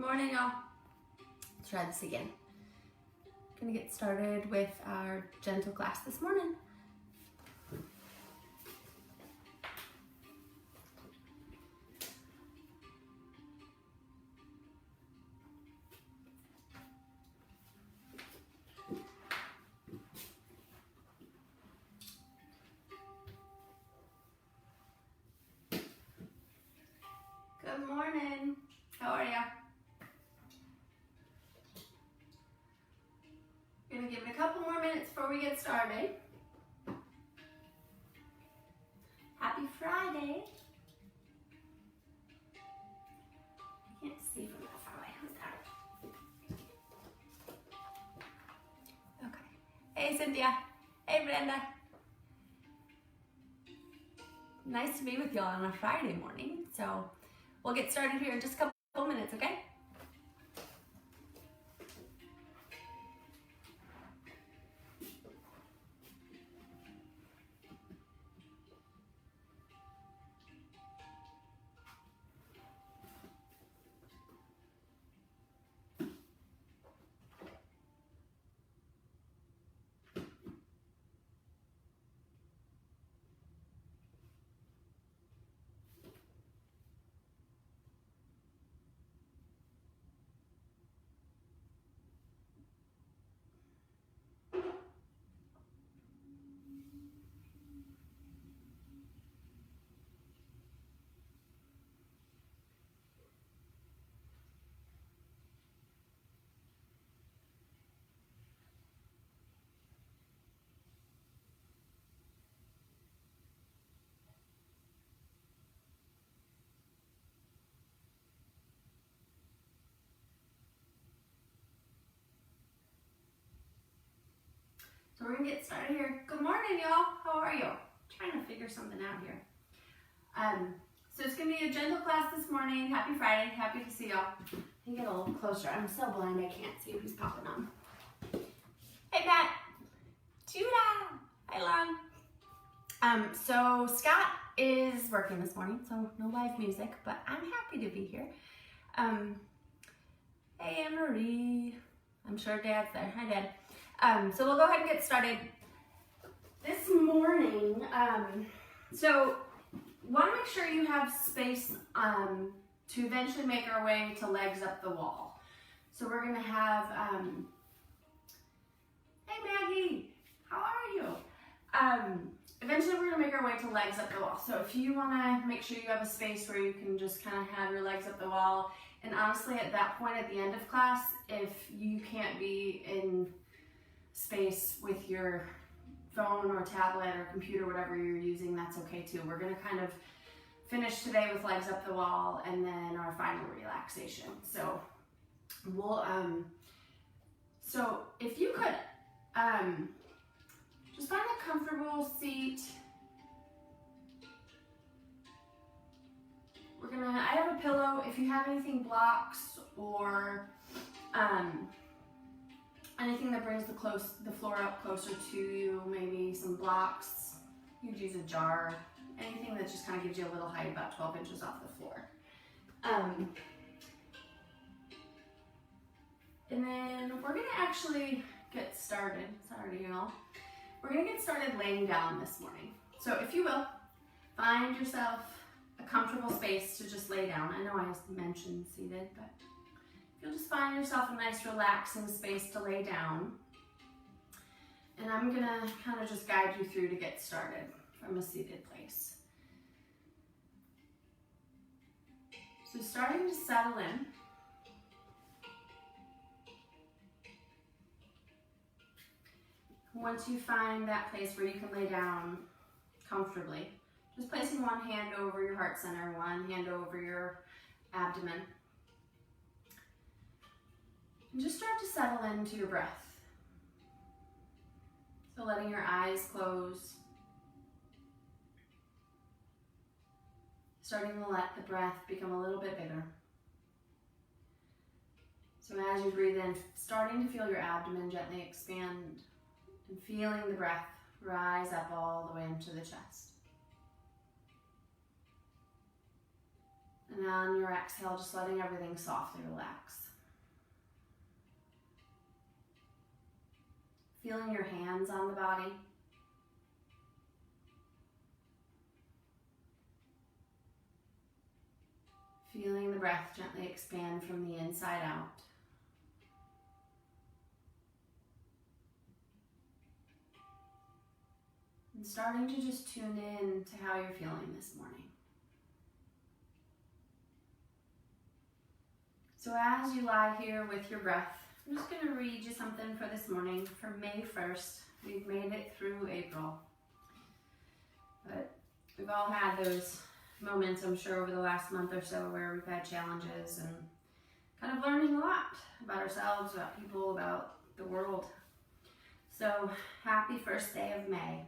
Good morning, y'all. Let's try this again. Gonna get started with our gentle class this morning. Good morning. How are ya? Gonna give it a couple more minutes before we get started. Happy Friday. I can't see from that far away. How's that? Okay. Hey, Cynthia. Hey, Brenda. Nice to be with y'all on a Friday morning. So we'll get started here in just a couple minutes, okay? So we're gonna get started here. Good morning, y'all. How are you? Trying to figure something out here. So it's gonna be a gentle class this morning. Happy Friday. Happy to see y'all. Let me get a little closer. I'm so blind I can't see who's popping on. Hey, Pat. Judah. Hi, Lon. So Scott is working this morning, so no live music, but I'm happy to be here. Hey, Anne-Marie. I'm sure Dad's there. Hi, Dad. So we'll go ahead and get started this morning. So want to make sure you have space to eventually make our way to legs up the wall. So we're going to have, hey Maggie, how are you? Eventually we're going to make our way to legs up the wall. So if you want to make sure you have a space where you can just kind of have your legs up the wall, and honestly at that point at the end of class, if you can't be in space with your phone or tablet or computer, whatever you're using, that's okay too. We're gonna kind of finish today with legs up the wall and then our final relaxation. So we'll, so if you could, just find a comfortable seat. I have a pillow. If you have anything blocks or, anything that brings the floor up closer to you, maybe some blocks, you'd use a jar, anything that just kind of gives you a little height, about 12 inches off the floor. And then we're gonna actually get started, sorry y'all. We're gonna get started laying down this morning. So if you will, find yourself a comfortable space to just lay down. I know I mentioned seated, but you'll just find yourself a nice relaxing space to lay down. And I'm gonna kind of just guide you through to get started from a seated place. So starting to settle in. Once you find that place where you can lay down comfortably, just placing one hand over your heart center, one hand over your abdomen. And just start to settle into your breath. So letting your eyes close. Starting to let the breath become a little bit bigger. So as you breathe in, starting to feel your abdomen gently expand and feeling the breath rise up all the way into the chest. And on your exhale, just letting everything softly relax. Feeling your hands on the body. Feeling the breath gently expand from the inside out. And starting to just tune in to how you're feeling this morning. So as you lie here with your breath, I'm just going to read you something for this morning for May 1st. We've made it through April. But we've all had those moments, I'm sure, over the last month or so where we've had challenges and kind of learning a lot about ourselves, about people, about the world. So happy first day of May.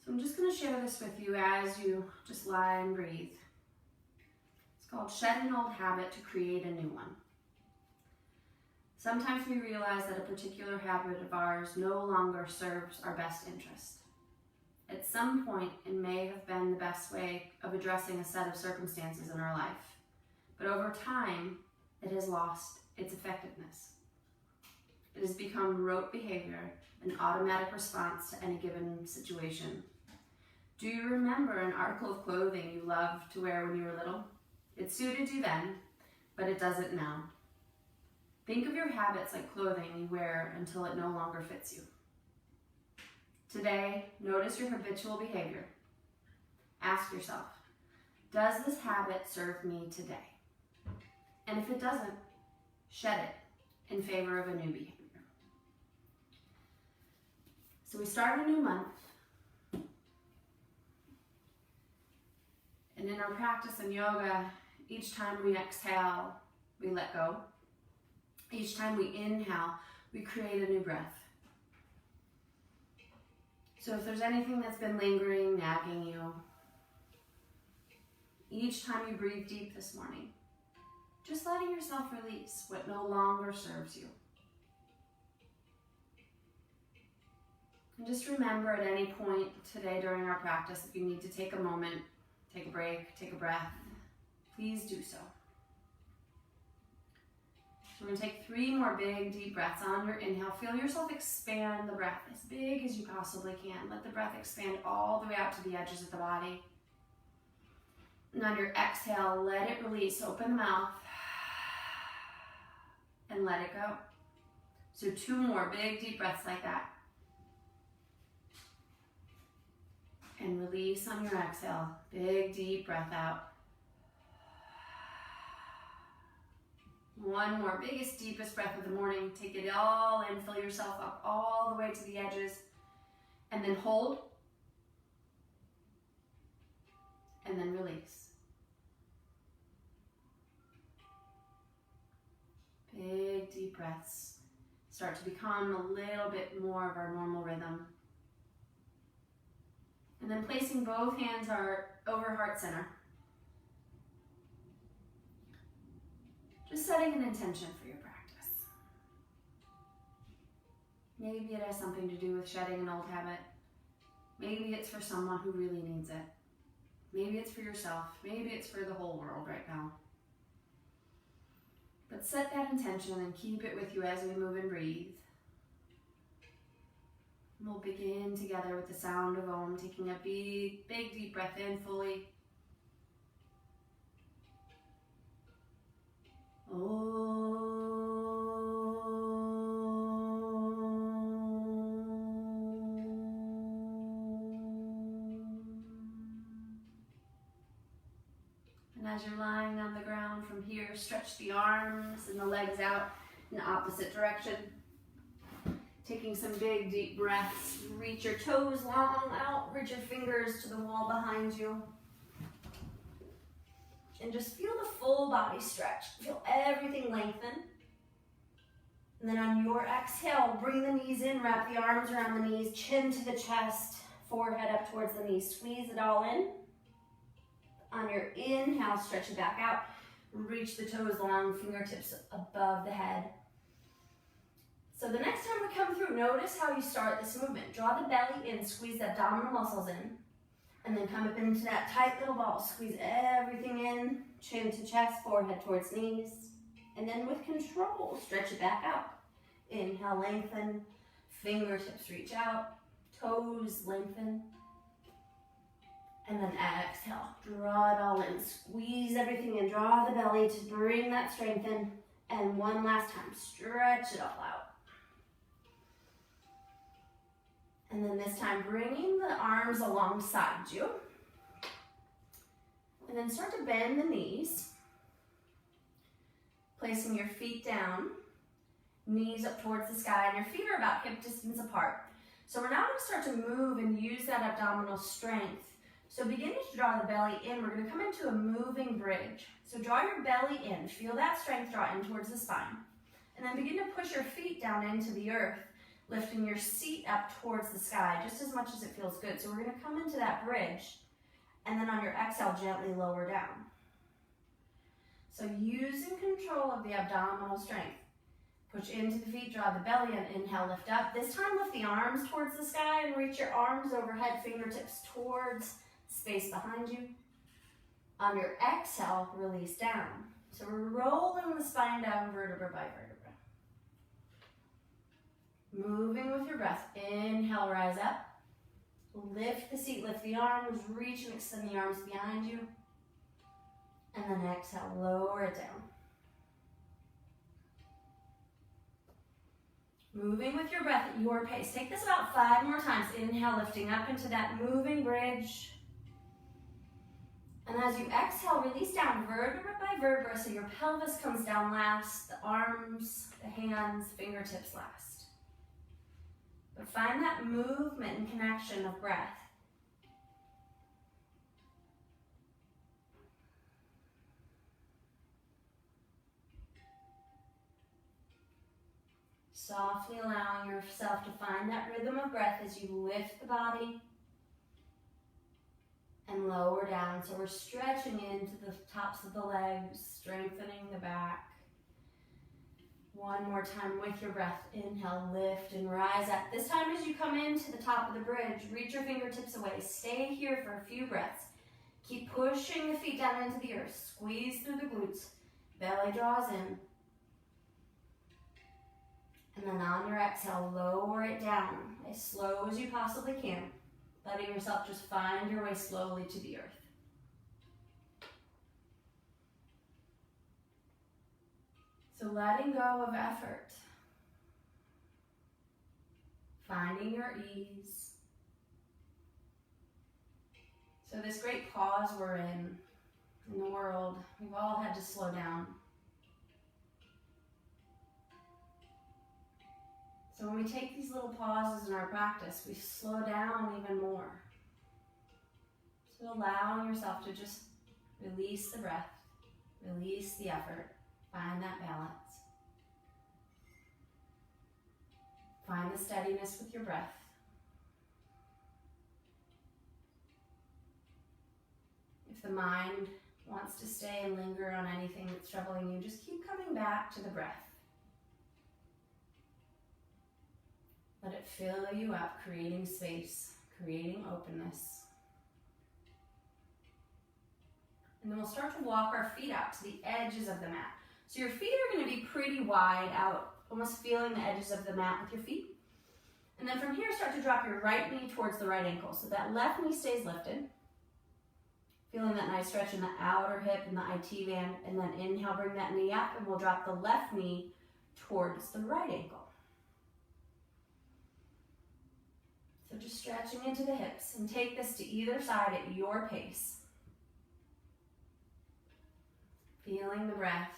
So I'm just going to share this with you as you just lie and breathe. It's called Shed an Old Habit to Create a New One. Sometimes we realize that a particular habit of ours no longer serves our best interest. At some point, it may have been the best way of addressing a set of circumstances in our life, but over time, it has lost its effectiveness. It has become rote behavior, an automatic response to any given situation. Do you remember an article of clothing you loved to wear when you were little? It suited you then, but it doesn't now. Think of your habits like clothing you wear until it no longer fits you. Today, notice your habitual behavior. Ask yourself, does this habit serve me today? And if it doesn't, shed it in favor of a new behavior. So we start a new month. And in our practice in yoga, each time we exhale, we let go. Each time we inhale, we create a new breath. So if there's anything that's been lingering, nagging you, each time you breathe deep this morning, just letting yourself release what no longer serves you. And just remember at any point today during our practice, if you need to take a moment, take a break, take a breath, please do so. So we're going to take 3 more big, deep breaths. On your inhale, feel yourself expand the breath as big as you possibly can. Let the breath expand all the way out to the edges of the body. And on your exhale, let it release. Open the mouth and let it go. So 2 more big, deep breaths like that. And release on your exhale. Big, deep breath out. 1 more, biggest, deepest breath of the morning. Take it all in, fill yourself up all the way to the edges, and then hold, and then release. Big, deep breaths start to become a little bit more of our normal rhythm. And then placing both hands over heart center. Just setting an intention for your practice. Maybe it has something to do with shedding an old habit. Maybe it's for someone who really needs it. Maybe it's for yourself. Maybe it's for the whole world right now. But set that intention and keep it with you as we move and breathe. And we'll begin together with the sound of Om, taking a big, deep breath in fully. And as you're lying on the ground from here, stretch the arms and the legs out in the opposite direction. Taking some big, deep breaths. Reach your toes long out, reach your fingers to the wall behind you. And just feel the full body stretch. Feel everything lengthen. And then on your exhale, bring the knees in, wrap the arms around the knees, chin to the chest, forehead up towards the knees. Squeeze it all in. On your inhale, stretch it back out. Reach the toes long, fingertips above the head. So the next time we come through, notice how you start this movement. Draw the belly in, squeeze the abdominal muscles in. And then come up into that tight little ball. Squeeze everything in, chin to chest, forehead towards knees. And then with control, stretch it back out. Inhale, lengthen. Fingertips reach out. Toes lengthen. And then exhale, draw it all in. Squeeze everything in, draw the belly to bring that strength in. And one last time, stretch it all out. And then this time, bringing the arms alongside you. And then start to bend the knees. Placing your feet down, knees up towards the sky, and your feet are about hip distance apart. So we're now going to start to move and use that abdominal strength. So beginning to draw the belly in, we're going to come into a moving bridge. So draw your belly in, feel that strength draw in towards the spine. And then begin to push your feet down into the earth, lifting your seat up towards the sky, just as much as it feels good. So we're going to come into that bridge, and then on your exhale, gently lower down. So using control of the abdominal strength, push into the feet, draw the belly in, inhale, lift up. This time lift the arms towards the sky and reach your arms overhead, fingertips towards space behind you. On your exhale, release down. So we're rolling the spine down vertebra by vertebra. Moving with your breath. Inhale, rise up. Lift the seat, lift the arms, reach and extend the arms behind you. And then exhale, lower it down. Moving with your breath at your pace. Take this about 5 more times. Inhale, lifting up into that moving bridge. And as you exhale, release down vertebra by vertebra so your pelvis comes down last, the arms, the hands, fingertips last. But find that movement and connection of breath. Softly allowing yourself to find that rhythm of breath as you lift the body and lower down. So we're stretching into the tops of the legs, strengthening the back. One more time with your breath. Inhale, lift and rise up. This time as you come into the top of the bridge, reach your fingertips away. Stay here for a few breaths. Keep pushing the feet down into the earth. Squeeze through the glutes. Belly draws in. And then on your exhale, lower it down as slow as you possibly can, letting yourself just find your way slowly to the earth. So letting go of effort, finding your ease. So this great pause we're in the world, we've all had to slow down. So when we take these little pauses in our practice, we slow down even more. So allowing yourself to just release the breath, release the effort, find that balance. Find the steadiness with your breath. If the mind wants to stay and linger on anything that's troubling you, just keep coming back to the breath. Let it fill you up, creating space, creating openness. And then we'll start to walk our feet out to the edges of the mat. So your feet are going to be pretty wide out, almost feeling the edges of the mat with your feet. And then from here, start to drop your right knee towards the right ankle. So that left knee stays lifted. Feeling that nice stretch in the outer hip and the IT band. And then inhale, bring that knee up, and we'll drop the left knee towards the right ankle. So just stretching into the hips, and take this to either side at your pace. Feeling the breath,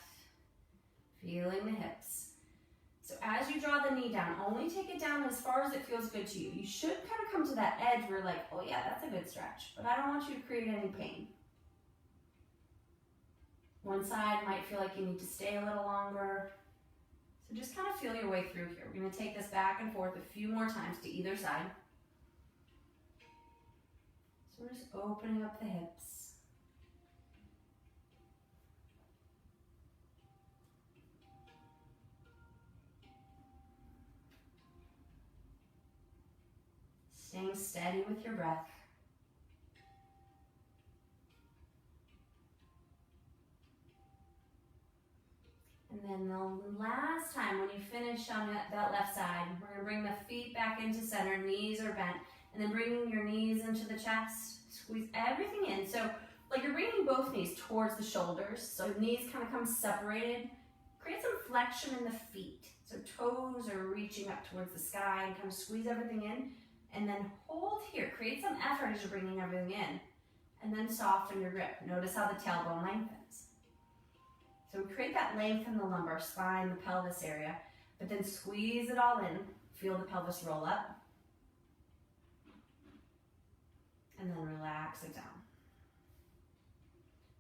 feeling the hips. So as you draw the knee down, only take it down as far as it feels good to you. You should kind of come to that edge where like, oh yeah, that's a good stretch, but I don't want you to create any pain. One side might feel like you need to stay a little longer. So just kind of feel your way through here. We're going to take this back and forth a few more times to either side. So we're just opening up the hips. Staying steady with your breath. then the last time when you finish on that left side, we're going to bring the feet back into center, knees are bent, and then bringing your knees into the chest, squeeze everything in. So like you're bringing both knees towards the shoulders, so knees kind of come separated. Create some flexion in the feet. So toes are reaching up towards the sky and kind of squeeze everything in. And then hold here. Create some effort as you're bringing everything in. And then soften your grip. Notice how the tailbone lengthens. So we create that length in the lumbar spine, the pelvis area, but then squeeze it all in. Feel the pelvis roll up. And then relax it down.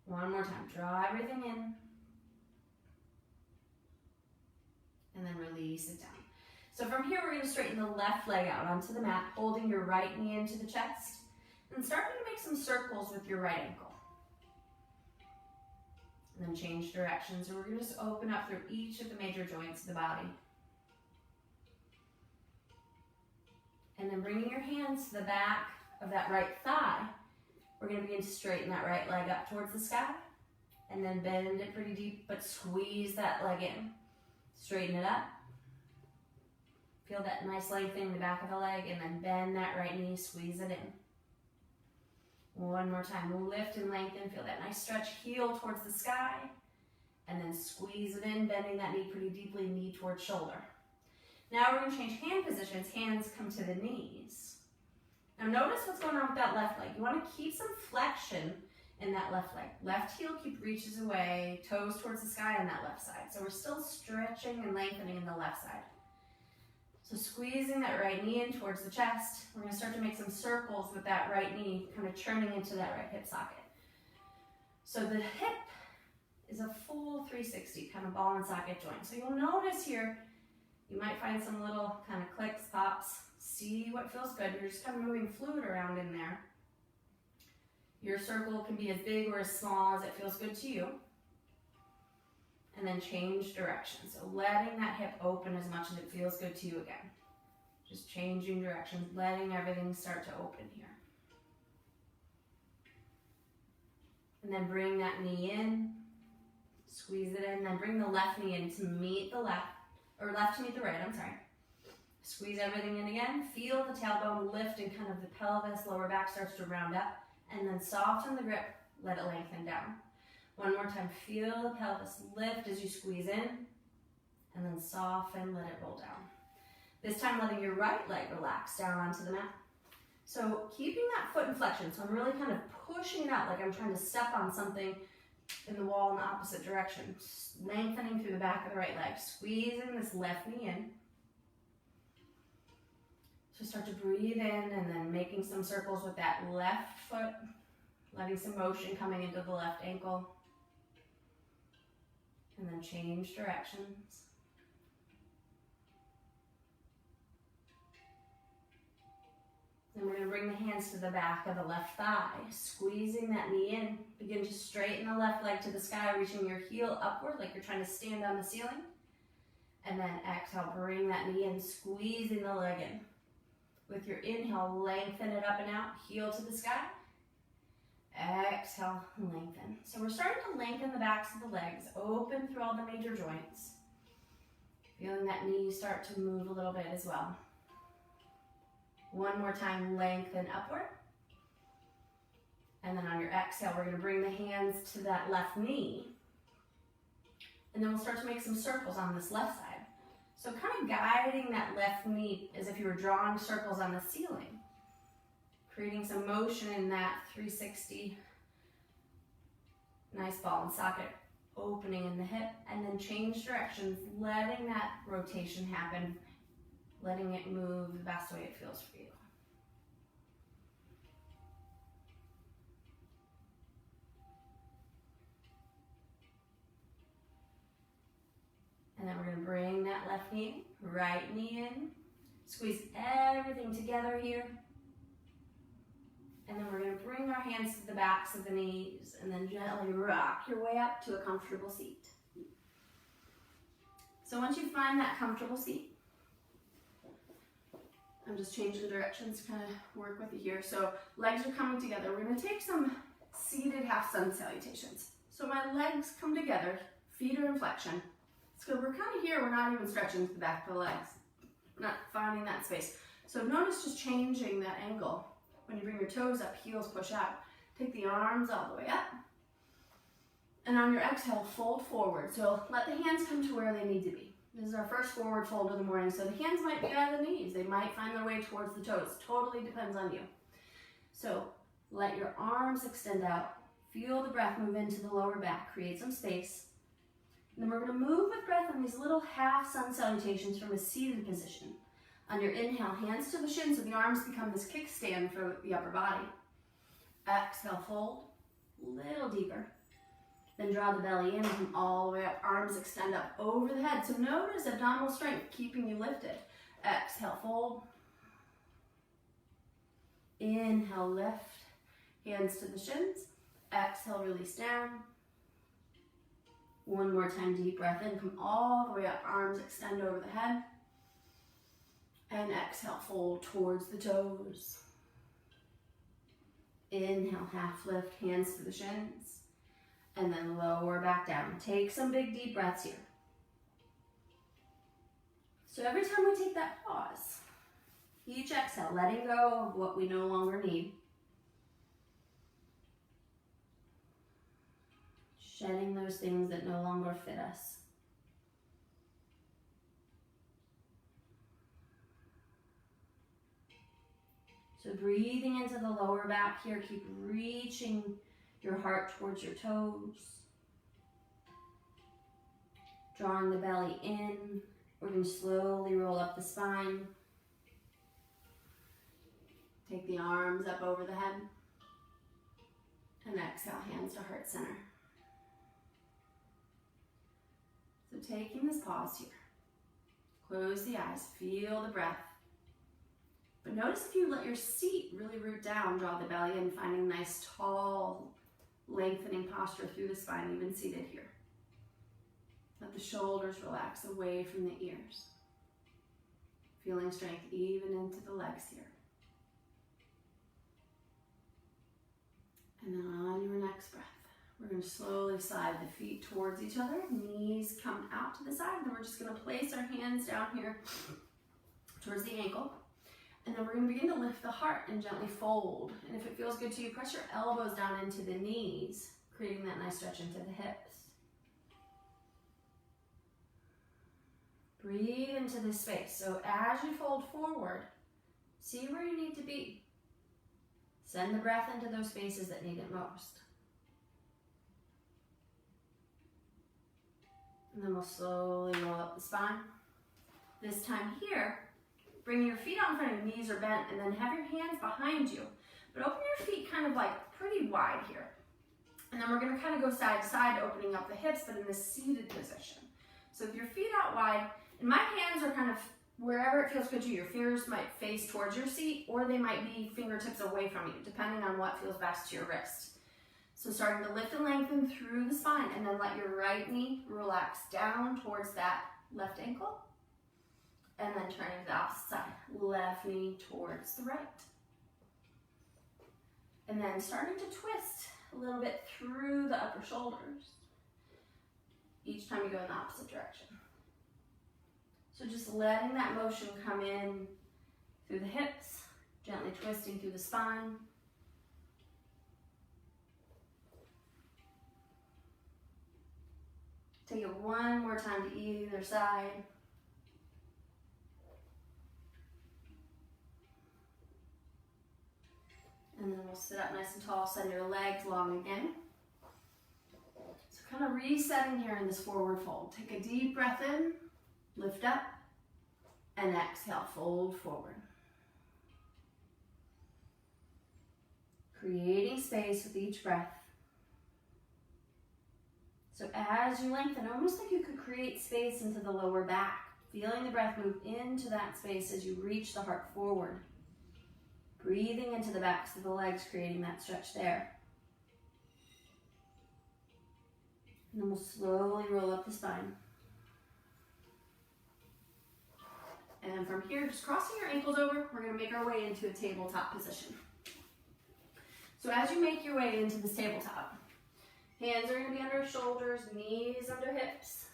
One more time. Draw everything in. And then release it down. So from here, we're going to straighten the left leg out onto the mat, holding your right knee into the chest, and starting to make some circles with your right ankle. And then change direction. So we're going to just open up through each of the major joints of the body. And then bringing your hands to the back of that right thigh, we're going to begin to straighten that right leg up towards the sky, and then bend it pretty deep, but squeeze that leg in. Straighten it up. Feel that nice lengthening in the back of the leg, and then bend that right knee, squeeze it in. One more time. We'll lift and lengthen. Feel that nice stretch. Heel towards the sky, and then squeeze it in, bending that knee pretty deeply, knee towards shoulder. Now we're going to change hand positions. Hands come to the knees. Now notice what's going on with that left leg. You want to keep some flexion in that left leg. Left heel reaches away, toes towards the sky on that left side. So we're still stretching and lengthening in the left side. So squeezing that right knee in towards the chest. We're going to start to make some circles with that right knee, kind of turning into that right hip socket. So the hip is a full 360, kind of ball and socket joint. So you'll notice here, you might find some little kind of clicks, pops. See what feels good. You're just kind of moving fluid around in there. Your circle can be as big or as small as it feels good to you. And then change direction. So letting that hip open as much as it feels good to you again. Just changing directions, letting everything start to open here. And then bring that knee in, squeeze it in, then bring the left knee in to meet the left, or left to meet the right, I'm sorry. Squeeze everything in again, feel the tailbone lift and kind of the pelvis, lower back starts to round up, and then soften the grip, let it lengthen down. One more time, feel the pelvis lift as you squeeze in, and then soften, let it roll down. This time letting your right leg relax down onto the mat. So keeping that foot in flexion, so I'm really kind of pushing it out like I'm trying to step on something in the wall in the opposite direction. Lengthening through the back of the right leg, squeezing this left knee in. So start to breathe in and then making some circles with that left foot, letting some motion coming into the left ankle. And then change directions. Then we're going to bring the hands to the back of the left thigh, squeezing that knee in. Begin to straighten the left leg to the sky, reaching your heel upward like you're trying to stand on the ceiling. And then exhale, bring that knee in, squeezing the leg in. With your inhale, lengthen it up and out, heel to the sky. Exhale, lengthen. So we're starting to lengthen the backs of the legs, open through all the major joints. Feeling that knee start to move a little bit as well. One more time, lengthen upward. And then on your exhale, we're going to bring the hands to that left knee. And then we'll start to make some circles on this left side. So kind of guiding that left knee as if you were drawing circles on the ceiling. Creating some motion in that 360. Nice ball and socket opening in the hip. And then change directions, letting that rotation happen. Letting it move the best way it feels for you. And then we're going to bring that left knee, right knee in. Squeeze everything together here. And then we're going to bring our hands to the backs of the knees and then gently rock your way up to a comfortable seat. So once you find that comfortable seat, I'm just changing directions to kind of work with you here. So legs are coming together. We're going to take some seated half sun salutations. So my legs come together, feet are in flexion. So we're kind of here, we're not even stretching to the back of the legs. We're not finding that space. So notice just changing that angle. When you bring your toes up, heels push out. Take the arms all the way up. And on your exhale, fold forward. So let the hands come to where they need to be. This is our first forward fold of the morning. So the hands might be on the knees. They might find their way towards the toes. Totally depends on you. So let your arms extend out. Feel the breath move into the lower back. Create some space. And then we're going to move with breath on these little half sun salutations from a seated position. On your inhale, hands to the shins so the arms become this kickstand for the upper body. Exhale, fold. Little deeper. Then draw the belly in, come all the way up. Arms extend up over the head. So notice abdominal strength keeping you lifted. Exhale, fold. Inhale, lift. Hands to the shins. Exhale, release down. One more time, deep breath in. Come all the way up. Arms extend over the head. And exhale, fold towards the toes. Inhale, half lift, hands to the shins. And then lower back down. Take some big deep breaths here. So every time we take that pause, each exhale, letting go of what we no longer need. Shedding those things that no longer fit us. So breathing into the lower back here, keep reaching your heart towards your toes. Drawing the belly in. We're going to slowly roll up the spine. Take the arms up over the head. And exhale, hands to heart center. So taking this pause here. Close the eyes, feel the breath. But notice if you let your seat really root down, draw the belly in, finding nice, tall, lengthening posture through the spine, even seated here. Let the shoulders relax away from the ears. Feeling strength even into the legs here. And then on your next breath, we're going to slowly slide the feet towards each other. Knees come out to the side. Then we're just going to place our hands down here towards the ankle. And then we're going to begin to lift the heart and gently fold. And if it feels good to you, press your elbows down into the knees, creating that nice stretch into the hips. Breathe into this space. So as you fold forward, see where you need to be. Send the breath into those spaces that need it most. And then we'll slowly roll up the spine. This time here, bring your feet out in front of your knees are bent, and then have your hands behind you. But open your feet kind of like pretty wide here. And then we're going to kind of go side to side, opening up the hips, but in this seated position. So with your feet out wide, and my hands are kind of wherever it feels good to you. Your fingers might face towards your seat, or they might be fingertips away from you, depending on what feels best to your wrist. So starting to lift and lengthen through the spine, and then let your right knee relax down towards that left ankle. And then turning to the opposite side, left knee towards the right. And then starting to twist a little bit through the upper shoulders each time you go in the opposite direction. So just letting that motion come in through the hips, gently twisting through the spine. Take it one more time to either side. And then we'll sit up nice and tall, send your legs long again. So kind of resetting here in this forward fold. Take a deep breath in, lift up, and exhale, fold forward. Creating space with each breath. So as you lengthen, almost like you could create space into the lower back, feeling the breath move into that space as you reach the heart forward. Breathing into the backs of the legs, creating that stretch there. And then we'll slowly roll up the spine. And from here, just crossing your ankles over, we're going to make our way into a tabletop position. So as you make your way into this tabletop, hands are going to be under shoulders, knees under hips.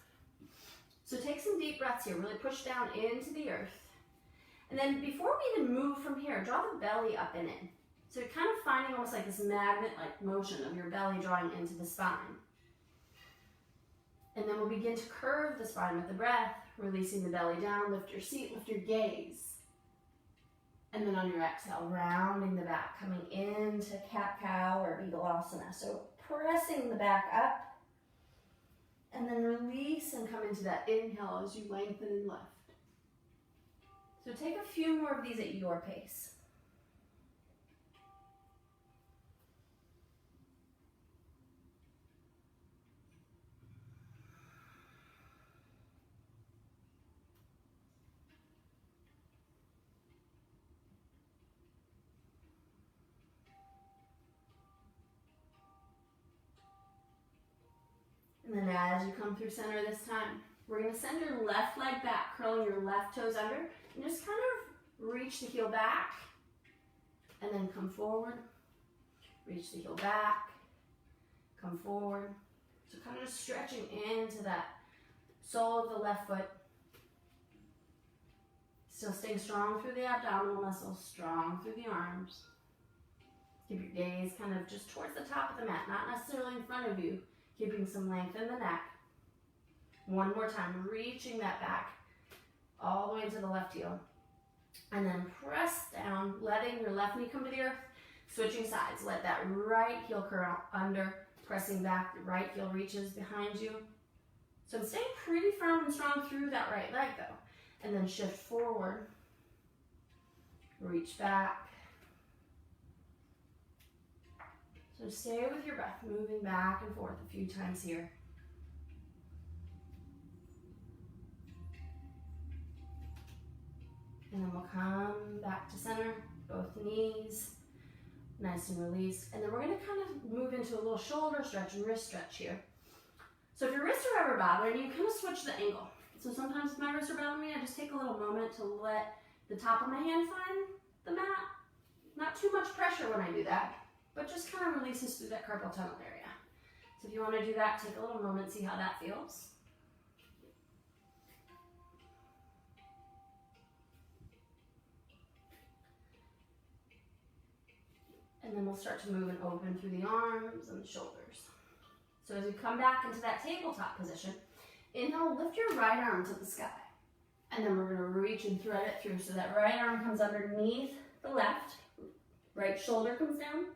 So take some deep breaths here, really push down into the earth. And then before we even move from here, draw the belly up and in. So you're kind of finding almost like this magnet-like motion of your belly drawing into the spine. And then we'll begin to curve the spine with the breath, releasing the belly down, lift your seat, lift your gaze. And then on your exhale, rounding the back, coming into cat-cow or Vigalasana. So pressing the back up, and then release and come into that inhale as you lengthen and lift. So take a few more of these at your pace. And then as you come through center this time, we're going to send your left leg back, curling your left toes under, and just kind of reach the heel back, and then come forward, reach the heel back, come forward. So kind of just stretching into that sole of the left foot. Still staying strong through the abdominal muscles, strong through the arms. Keep your gaze kind of just towards the top of the mat, not necessarily in front of you. Keeping some length in the neck. One more time, reaching that back all the way to the left heel. And then press down, letting your left knee come to the earth, switching sides. Let that right heel curl under, pressing back, the right heel reaches behind you. So I'm staying pretty firm and strong through that right leg though. And then shift forward, reach back. So stay with your breath, moving back and forth a few times here. And then we'll come back to center, both knees, nice and released. And then we're gonna kind of move into a little shoulder stretch and wrist stretch here. So if your wrists are ever bothering you, kind of switch the angle. So sometimes if my wrists are bothering me, I just take a little moment to let the top of my hand find the mat. Not too much pressure when I do that, but just kind of releases through that carpal tunnel area. So if you want to do that, take a little moment, see how that feels. And then we'll start to move and open through the arms and the shoulders. So as you come back into that tabletop position, inhale, lift your right arm to the sky. And then we're going to reach and thread it through. So that right arm comes underneath the left, right shoulder comes down,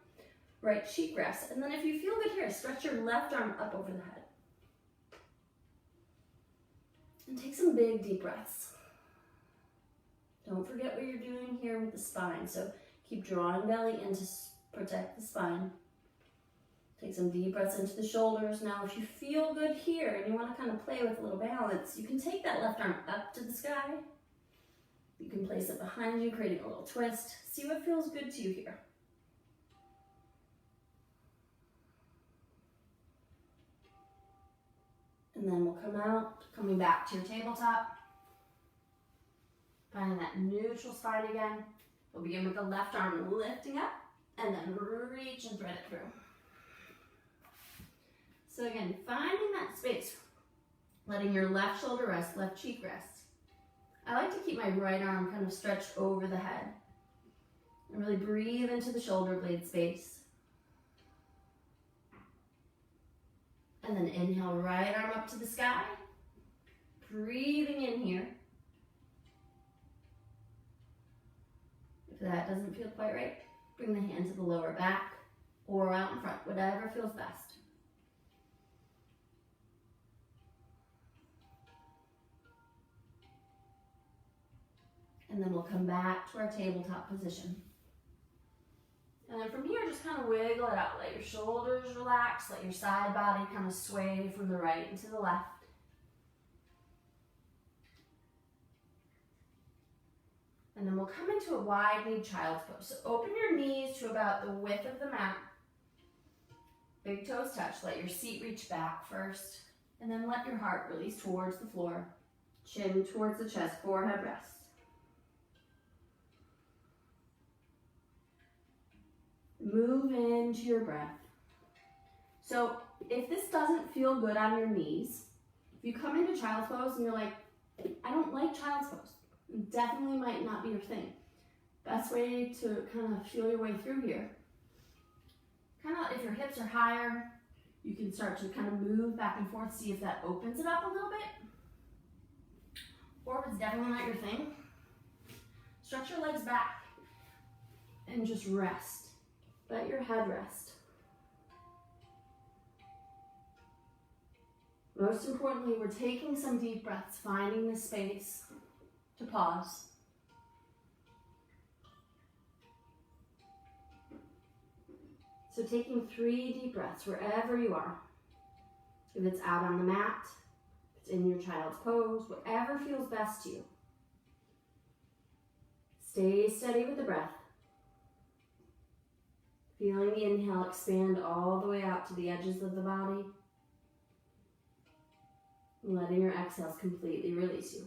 right cheek rests. And then if you feel good here, stretch your left arm up over the head. And take some big deep breaths. Don't forget what you're doing here with the spine. So keep drawing belly in to protect the spine. Take some deep breaths into the shoulders. Now if you feel good here and you want to kind of play with a little balance, you can take that left arm up to the sky. You can place it behind you, creating a little twist. See what feels good to you here. And then we'll come out, coming back to your tabletop. Finding that neutral spine again. We'll begin with the left arm lifting up and then reach and thread it through. So again, finding that space, letting your left shoulder rest, left cheek rest. I like to keep my right arm kind of stretched over the head. And really breathe into the shoulder blade space. And then inhale, right arm up to the sky. Breathing in here. If that doesn't feel quite right, bring the hand to the lower back or out in front, whatever feels best. And then we'll come back to our tabletop position. And then from here, just kind of wiggle it out. Let your shoulders relax, let your side body kind of sway from the right and to the left. And then we'll come into a wide-kneed child's pose. So open your knees to about the width of the mat. Big toes touch. Let your seat reach back first. And then let your heart release towards the floor. Chin towards the chest, forehead rest. Move into your breath. So if this doesn't feel good on your knees, If you come into child's pose and you're like, I don't like child's pose, it definitely might not be your thing. Best way to kind of feel your way through here. Kind of, if your hips are higher, you can start to kind of move back and forth, see if that opens it up a little bit. Or if it's definitely not your thing, stretch your legs back and just rest. Let your head rest. Most importantly, we're taking some deep breaths, finding the space to pause. So taking 3 deep breaths wherever you are. If it's out on the mat, if it's in your child's pose, whatever feels best to you. Stay steady with the breath. Feeling the inhale expand all the way out to the edges of the body. And letting your exhales completely release you.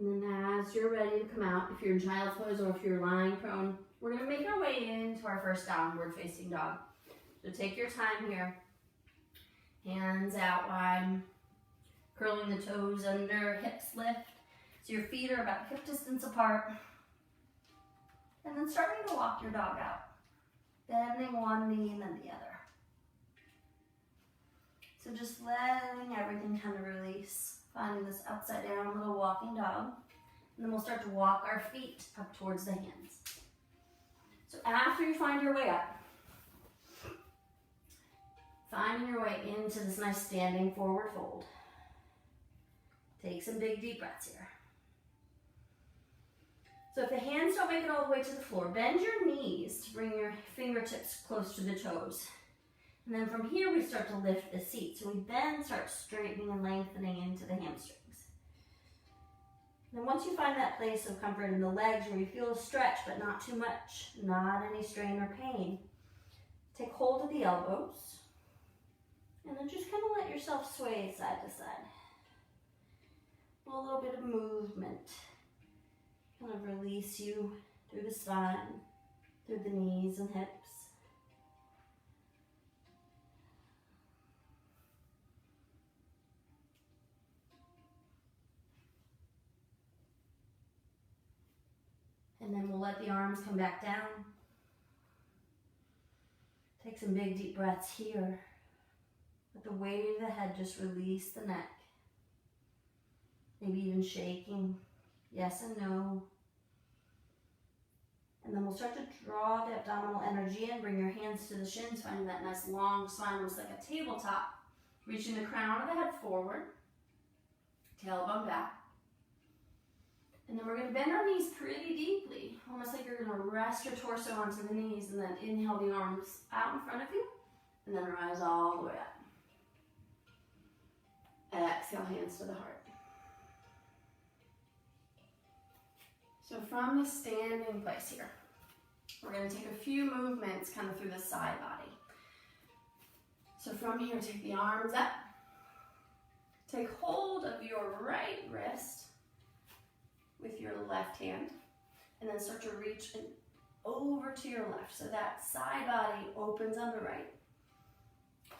And then as you're ready to come out, if you're in child's pose or if you're lying prone, we're going to make our way into our first downward facing dog. So take your time here. Hands out wide, curling the toes under, hips lift. So your feet are about hip distance apart. And then starting to walk your dog out. Bending one knee and then the other. So just letting everything kind of release. Finding this upside down little walking dog. And then we'll start to walk our feet up towards the hands. So after you find your way up, finding your way into this nice standing forward fold. Take some big deep breaths here. So if the hands don't make it all the way to the floor, bend your knees to bring your fingertips close to the toes. And then from here, we start to lift the seat. So we then start straightening and lengthening into the hamstrings. Then once you find that place of comfort in the legs where you feel a stretch, but not too much, not any strain or pain, take hold of the elbows. And then just kind of let yourself sway side to side. A little bit of movement. Kind of release you through the spine, through the knees and hips. And then we'll let the arms come back down. Take some big deep breaths here. Let the weight of the head just release the neck. Maybe even shaking. Yes and no. And then we'll start to draw the abdominal energy in. Bring your hands to the shins, finding that nice long spine, almost like a tabletop. Reaching the crown of the head forward. Tailbone back. And then we're going to bend our knees pretty deeply. Almost like you're going to rest your torso onto the knees and then inhale the arms out in front of you. And then rise all the way up. Exhale, hands to the heart. So from the standing place here, we're going to take a few movements kind of through the side body. So from here, take the arms up. Take hold of your right wrist with your left hand. And then start to reach over to your left. So that side body opens on the right.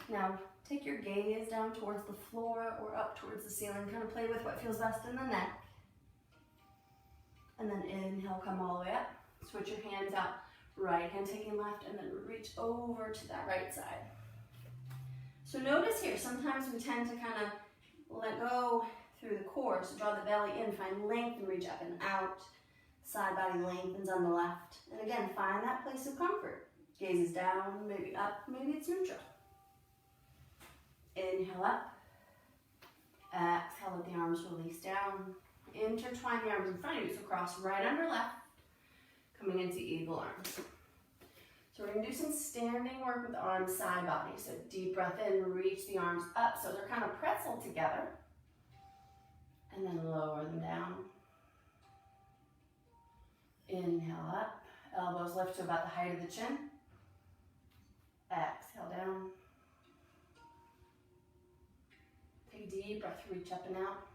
Now, take your gaze down towards the floor or up towards the ceiling. Kind of play with what feels best in the neck. And then inhale, come all the way up. Switch your hands out. Right hand taking left and then reach over to that right side. So notice here, sometimes we tend to kind of let go through the core. So draw the belly in, find length and reach up and out. Side body lengthens on the left. And again, find that place of comfort. Gaze is down, maybe up, maybe it's neutral. Inhale up. Exhale, let the arms release down. Intertwine the arms in front of you, so cross right under left, coming into eagle arms. So we're going to do some standing work with the arms, side body. So deep breath in, reach the arms up so they're kind of pretzel together. And then lower them down. Inhale up. Elbows lift to about the height of the chin. Exhale down. Take a deep breath, reach up and out.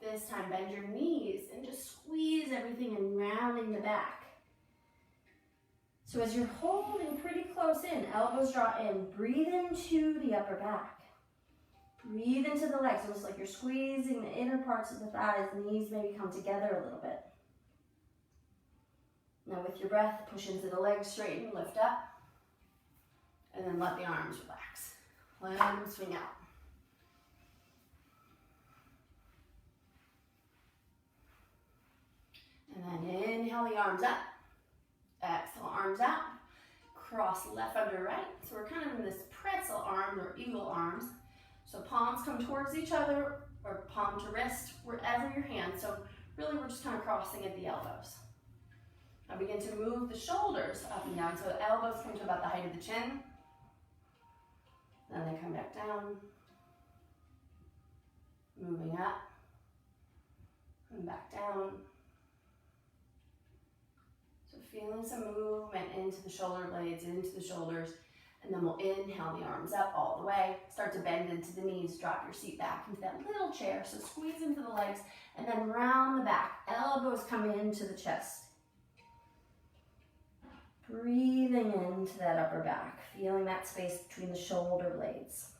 This time bend your knees and just squeeze everything in, rounding the back. So as you're holding pretty close in, elbows draw in, breathe into the upper back. Breathe into the legs, almost like you're squeezing the inner parts of the thighs. The knees maybe come together a little bit. Now with your breath, push into the legs, straighten, lift up. And then let the arms relax. Let them swing out. And then inhale the arms up. Exhale, arms out. Cross left under right. So we're kind of in this pretzel arm or eagle arms. So palms come towards each other or palm to wrist, wherever your hand. So really we're just kind of crossing at the elbows. Now begin to move the shoulders up and down. So the elbows come to about the height of the chin. Then they come back down. Moving up. And back down. So feeling some movement into the shoulder blades, into the shoulders. And then we'll inhale the arms up all the way. Start to bend into the knees. Drop your seat back into that little chair. So squeeze into the legs and then round the back. Elbows come into the chest. Breathing into that upper back. Feeling that space between the shoulder blades.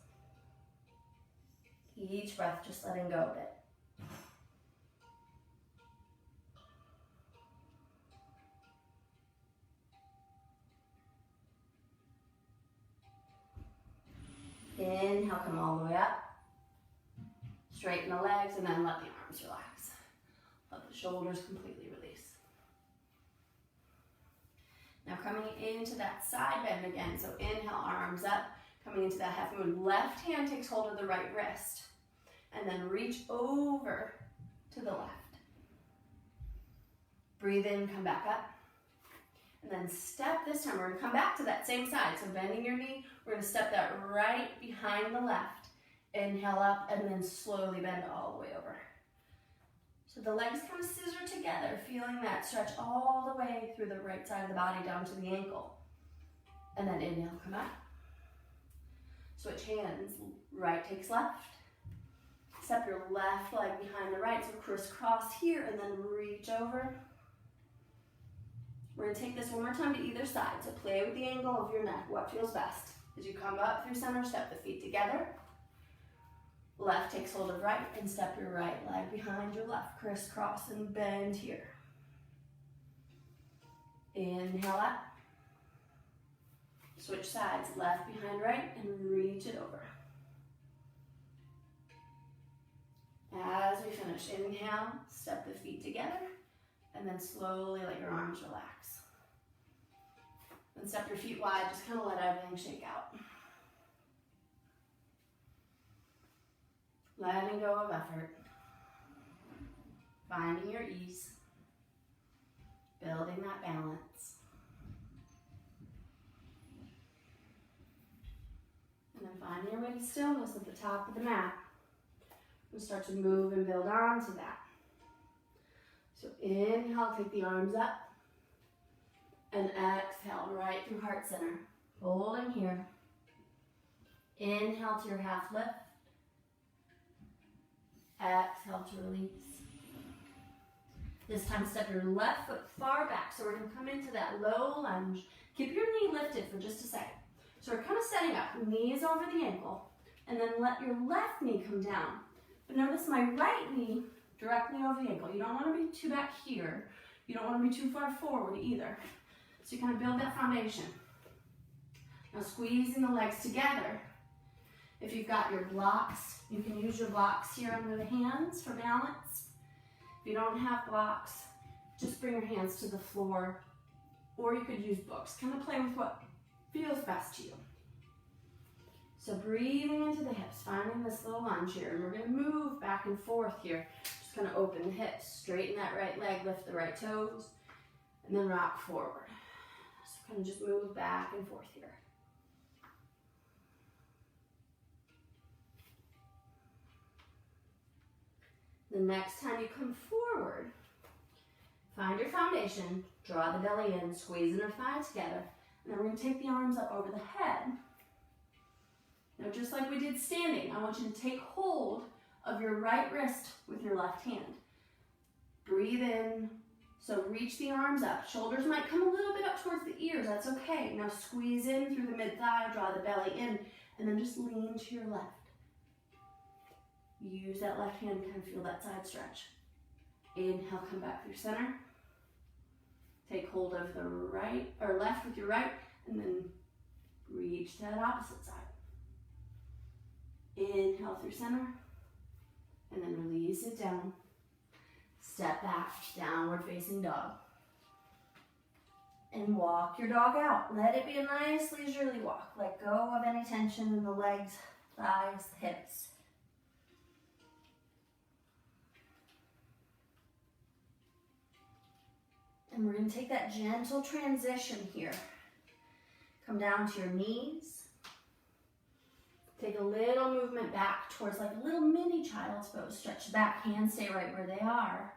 Each breath just letting go of it. Inhale, come all the way up. Straighten the legs and then let the arms relax. Let the shoulders completely release. Now coming into that side bend again. So inhale, arms up. Coming into that half moon. Left hand takes hold of the right wrist. And then reach over to the left. Breathe in, come back up. And then step this time. We're going to come back to that same side. So bending your knee, we're going to step that right behind the left. Inhale up and then slowly bend all the way over. So the legs kind of scissor together, feeling that stretch all the way through the right side of the body down to the ankle. And then inhale, come up. Switch hands. Right takes left. Step your left leg behind the right. So crisscross here and then reach over. We're going to take this one more time to either side. So play with the angle of your neck, what feels best. As you come up through center, step the feet together. Left takes hold of right and step your right leg behind your left. Crisscross and bend here. Inhale up. Switch sides, left behind right and reach it over. As we finish, inhale, step the feet together. And then slowly let your arms relax. Then step your feet wide, just kind of let everything shake out. Letting go of effort. Finding your ease. Building that balance. And then finding your way to stillness at the top of the mat. We start to move and build onto that. So inhale, take the arms up. And exhale, right through heart center. Holding here. Inhale to your half lift. Exhale to release. This time step your left foot far back. So we're going to come into that low lunge. Keep your knee lifted for just a second. So we're kind of setting up, knees over the ankle. And then let your left knee come down. But notice my right knee directly over the ankle. You don't want to be too back here. You don't want to be too far forward either. So you kind of build that foundation. Now squeezing the legs together. If you've got your blocks, you can use your blocks here under the hands for balance. If you don't have blocks, just bring your hands to the floor, or you could use books. Kind of play with what feels best to you. So breathing into the hips, finding this little lunge here, and we're going to move back and forth here. Just kind of open the hips, straighten that right leg, lift the right toes, and then rock forward. So kind of just move back and forth here. The next time you come forward, find your foundation, draw the belly in, squeeze inner thigh together, and then we're going to take the arms up over the head. Now, just like we did standing, I want you to take hold of your right wrist with your left hand. Breathe in. So reach the arms up. Shoulders might come a little bit up towards the ears. That's okay. Now squeeze in through the mid-thigh, draw the belly in, and then just lean to your left. Use that left hand, kind of feel that side stretch. Inhale, come back through center. Take hold of the right or left with your right, and then reach to that opposite side. Inhale through center, and then release it down. Step back, downward facing dog. And walk your dog out. Let it be a nice leisurely walk. Let go of any tension in the legs, thighs, hips. And we're going to take that gentle transition here. Come down to your knees. Take a little movement back towards like a little mini child's pose. Stretch the back, hands stay right where they are.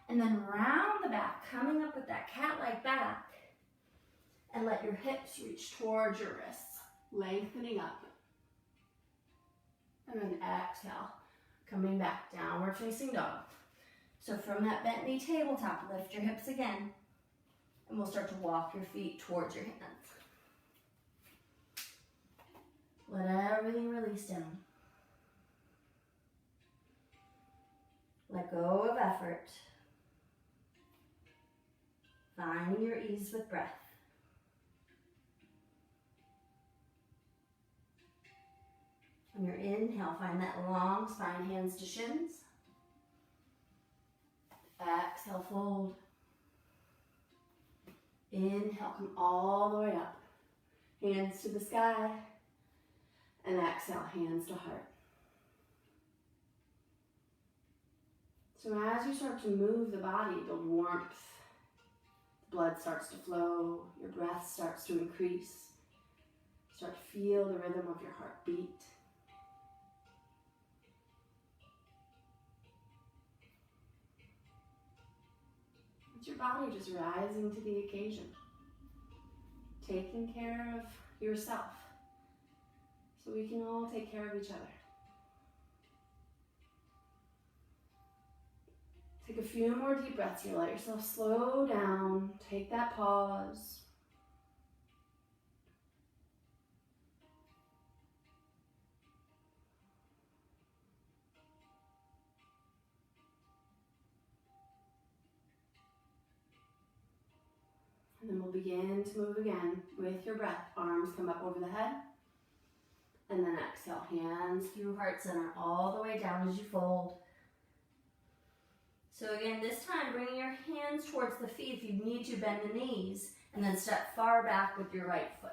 And then round the back, coming up with that cat-like back. And let your hips reach towards your wrists, lengthening up. And then exhale, coming back, downward facing dog. So from that bent knee tabletop, lift your hips again. And we'll start to walk your feet towards your hands. Let everything release down. Let go of effort. Finding your ease with breath. On your inhale, find that long spine, hands to shins. Exhale, fold. Inhale, come all the way up. Hands to the sky. And exhale, hands to heart. So as you start to move the body, build warmth. Blood starts to flow. Your breath starts to increase. Start to feel the rhythm of your heartbeat. It's your body just rising to the occasion. Taking care of yourself. So we can all take care of each other. Take a few more deep breaths here. Let yourself slow down. Take that pause. And then we'll begin to move again with your breath. Arms come up over the head. And then exhale, hands through heart center all the way down as you fold. So again, this time, bringing your hands towards the feet. If you need to, bend the knees. And then step far back with your right foot.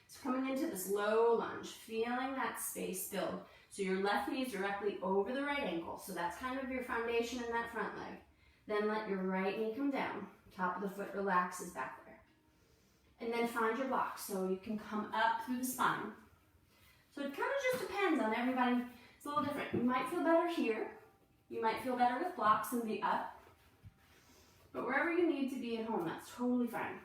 So coming into this low lunge, feeling that space build. So your left knee is directly over the right ankle. So that's kind of your foundation in that front leg. Then let your right knee come down. Top of the foot relaxes back there. And then find your block. So you can come up through the spine. So it kind of just depends on everybody. It's a little different. You might feel better here. You might feel better with blocks and be up. But wherever you need to be at home, that's totally fine.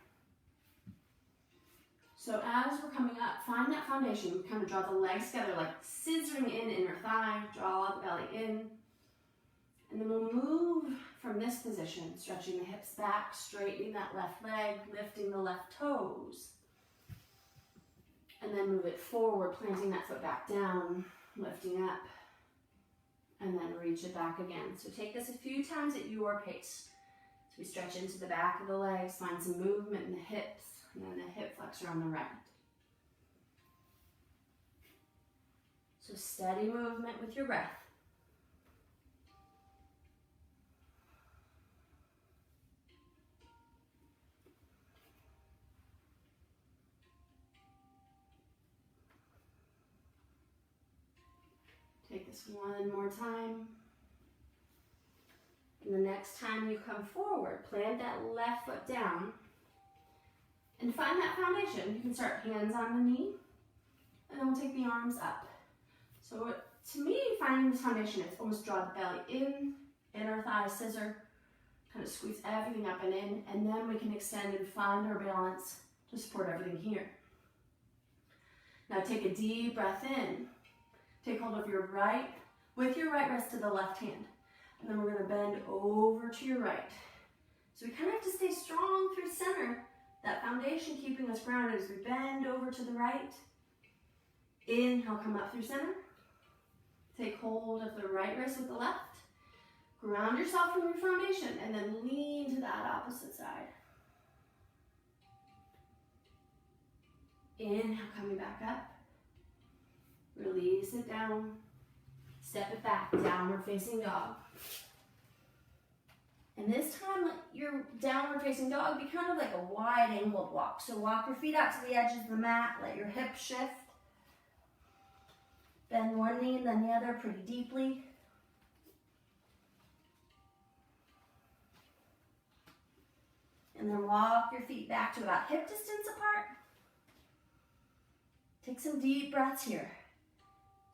So as we're coming up, find that foundation. Kind of draw the legs together like scissoring in inner thigh. Draw the belly in. And then we'll move from this position, stretching the hips back, straightening that left leg, lifting the left toes. And then move it forward, planting that foot back down, lifting up, and then reach it back again. So take this a few times at your pace. So we stretch into the back of the legs, find some movement in the hips, and then the hip flexor on the right. So steady movement with your breath. Take this one more time. And the next time you come forward, plant that left foot down and find that foundation. You can start hands on the knee, and then we'll take the arms up. So To me, finding this foundation is almost draw the belly in, inner thigh scissor, kind of squeeze everything up and in, and then we can extend and find our balance to support everything here. Now take a deep breath in. Take hold of your right, with your right wrist to the left hand. And then we're going to bend over to your right. So we kind of have to stay strong through center. That foundation keeping us grounded as we bend over to the right. Inhale, come up through center. Take hold of the right wrist with the left. Ground yourself from your foundation and then lean to that opposite side. Inhale, coming back up. Release it down. Step it back, downward facing dog. And this time, let your downward facing dog be kind of like a wide angled walk. So walk your feet out to the edges of the mat, let your hips shift. Bend one knee and then the other pretty deeply. And then walk your feet back to about hip distance apart. Take some deep breaths here.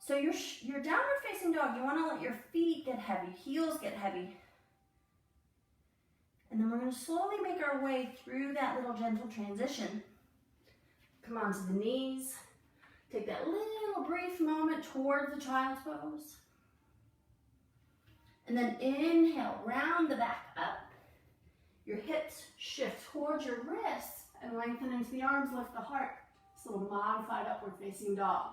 So your downward facing dog, you want to let your feet get heavy, heels get heavy. And then we're going to slowly make our way through that little gentle transition. Come onto the knees. Take that little brief moment towards the child's pose. And then inhale, round the back up. Your hips shift towards your wrists and lengthen into the arms, lift the heart. This little modified upward facing dog.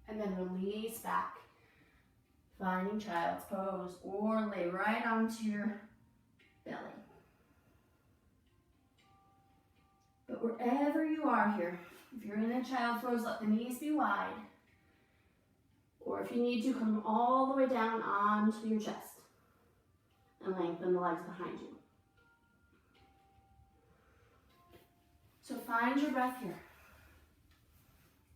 And then release back, finding child's pose, or lay right onto your belly. But wherever you are here, if you're in a child's pose, let the knees be wide. Or if you need to, come all the way down onto your chest and lengthen the legs behind you. So find your breath here.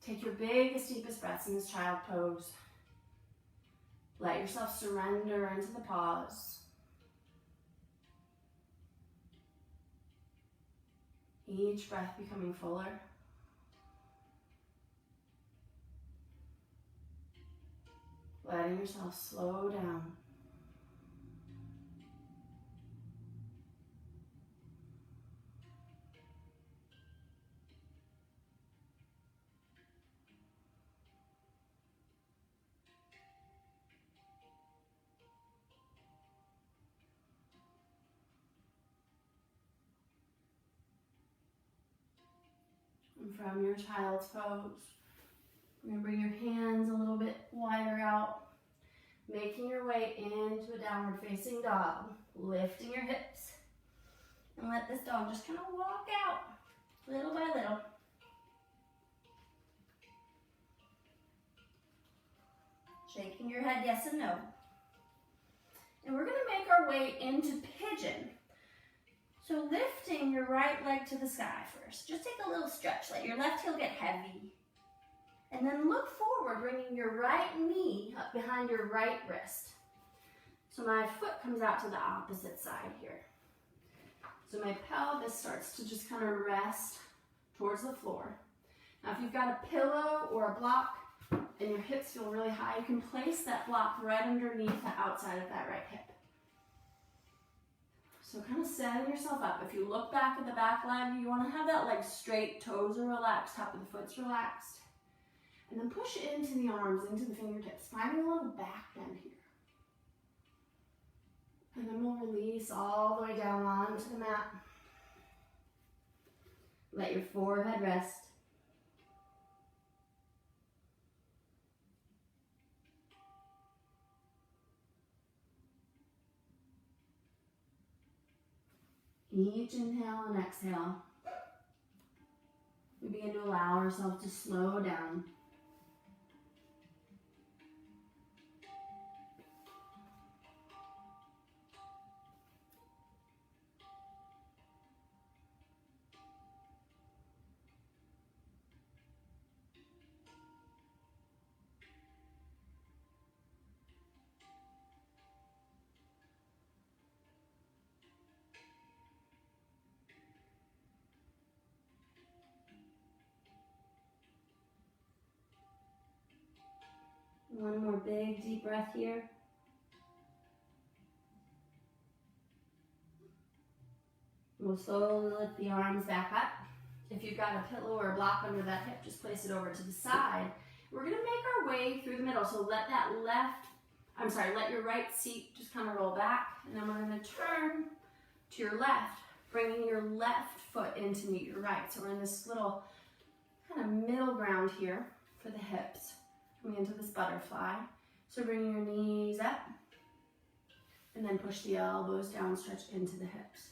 Take your biggest, deepest breaths in this child pose. Let yourself surrender into the pause. Each breath becoming fuller. Letting yourself slow down. And from your child's pose, you're going to bring your hands a little bit wider out, making your way into a downward facing dog, lifting your hips, and let this dog just kind of walk out little by little. Shaking your head yes and no. And we're going to make our way into pigeon. So lifting your right leg to the sky first. Just take a little stretch. Let your left heel get heavy. And then look forward, bringing your right knee up behind your right wrist. So my foot comes out to the opposite side here. So my pelvis starts to just kind of rest towards the floor. Now if you've got a pillow or a block and your hips feel really high, you can place that block right underneath the outside of that right hip. So kind of setting yourself up. If you look back at the back leg, you want to have that leg straight, toes are relaxed, top of the foot's relaxed. And then push it into the arms, into the fingertips, finding a little back bend here. And then we'll release all the way down onto the mat. Let your forehead rest. Each inhale and exhale, we begin to allow ourselves to slow down. One more big deep breath here. We'll slowly lift the arms back up. If you've got a pillow or a block under that hip, just place it over to the side. We're gonna make our way through the middle. So let your right seat just kind of roll back. And then we're gonna turn to your left, bringing your left foot in to meet your right. So we're in this little kind of middle ground here for the hips, coming into this butterfly. So bringing your knees up, and then push the elbows down, stretch into the hips.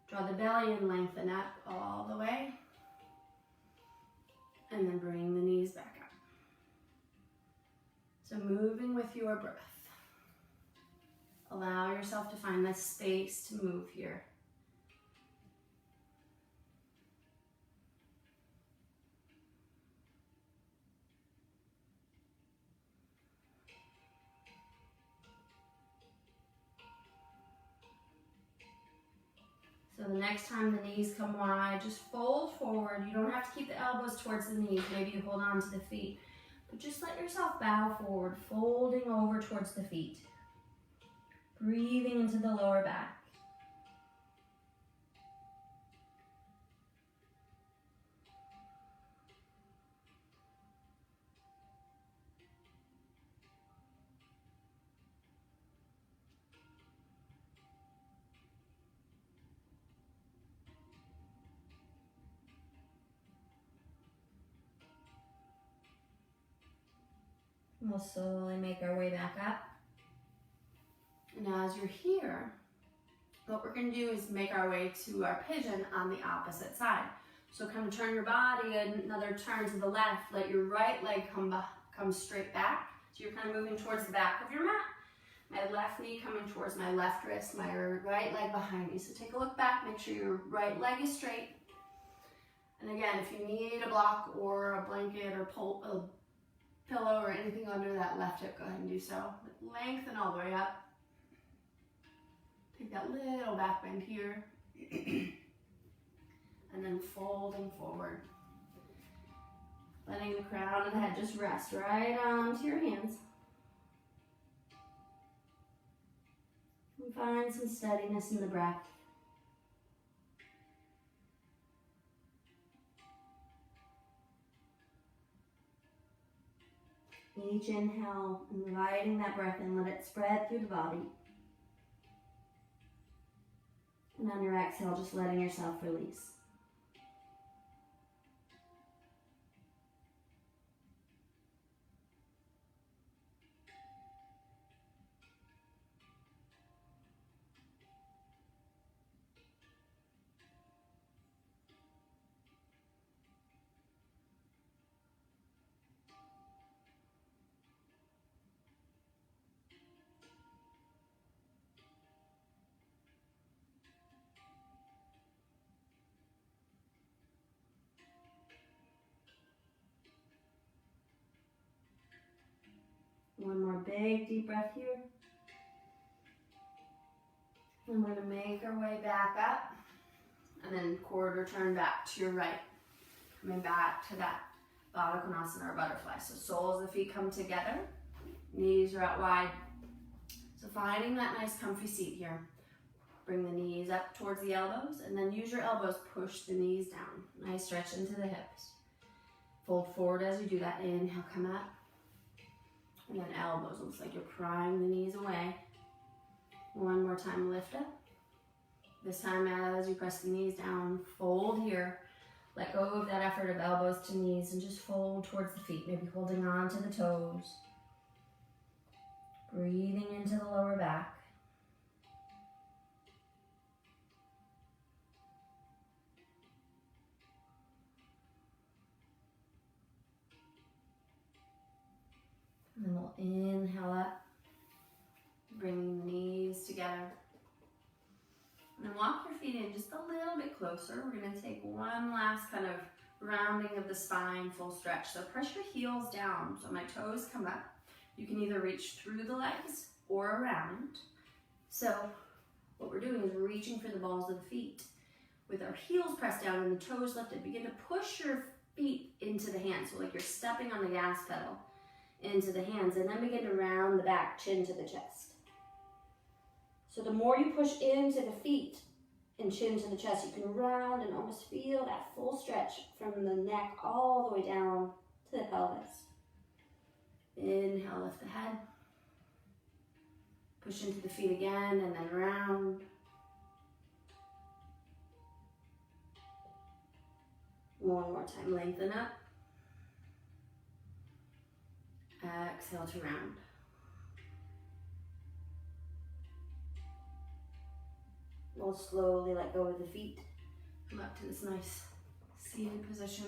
Draw the belly and lengthen up all the way. And then bring the knees back up. So moving with your breath. Allow yourself to find the space to move here. So the next time the knees come wide, just fold forward. You don't have to keep the elbows towards the knees. Maybe you hold on to the feet. But just let yourself bow forward, folding over towards the feet. Breathing into the lower back. And we'll slowly make our way back up. And now as you're here, what we're going to do is make our way to our pigeon on the opposite side. So kind of turn your body, another turn to the left. Let your right leg come straight back. So you're kind of moving towards the back of your mat. My left knee coming towards my left wrist, my right leg behind me. So take a look back, make sure your right leg is straight. And again, if you need a block or a blanket or a pillow or anything under that left hip, go ahead and do so. Lengthen all the way up. Take that little back bend here. And then folding forward. Letting the crown of the head just rest right onto your hands. And find some steadiness in the breath. Each inhale, inviting that breath in, let it spread through the body. And on your exhale, just letting yourself release. One more big deep breath here. And we're going to make our way back up and then quarter turn back to your right. Coming back to that Baddha Konasana or butterfly. So soles of the feet come together, knees are out wide. So finding that nice comfy seat here. Bring the knees up towards the elbows and then use your elbows, push the knees down. Nice stretch into the hips. Fold forward as you do that. Inhale, come up. And then elbows, looks like you're prying the knees away. One more time, lift up. This time as you press the knees down, fold here. Let go of that effort of elbows to knees and just fold towards the feet, maybe holding on to the toes. Breathing into the lower back. And then we'll inhale up, bring the knees together. And then walk your feet in just a little bit closer. We're gonna take one last kind of rounding of the spine, full stretch. So press your heels down, so my toes come up. You can either reach through the legs or around. So what we're doing is we're reaching for the balls of the feet. With our heels pressed down and the toes lifted, begin to push your feet into the hands. So like you're stepping on the gas pedal. into the hands, and then begin to round the back, chin to the chest. So the more you push into the feet and chin to the chest, you can round and almost feel that full stretch from the neck all the way down to the pelvis. Inhale, lift the head. Push into the feet again and then round. One more time, lengthen up. Exhale to round. We'll slowly let go of the feet. Come up to this nice seated position.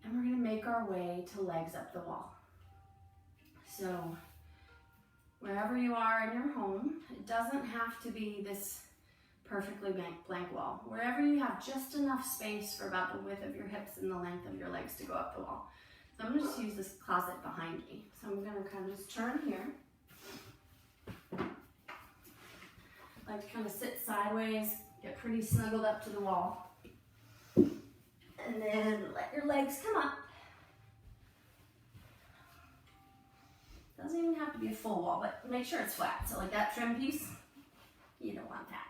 And we're gonna make our way to legs up the wall. So, wherever you are in your home, it doesn't have to be this perfectly blank wall. Wherever you have just enough space for about the width of your hips and the length of your legs to go up the wall. So I'm gonna just use this closet behind me. So I'm gonna kind of just turn here. I like to kind of sit sideways, get pretty snuggled up to the wall. And then let your legs come up. Doesn't even have to be a full wall, but make sure it's flat. So like that trim piece, you don't want that.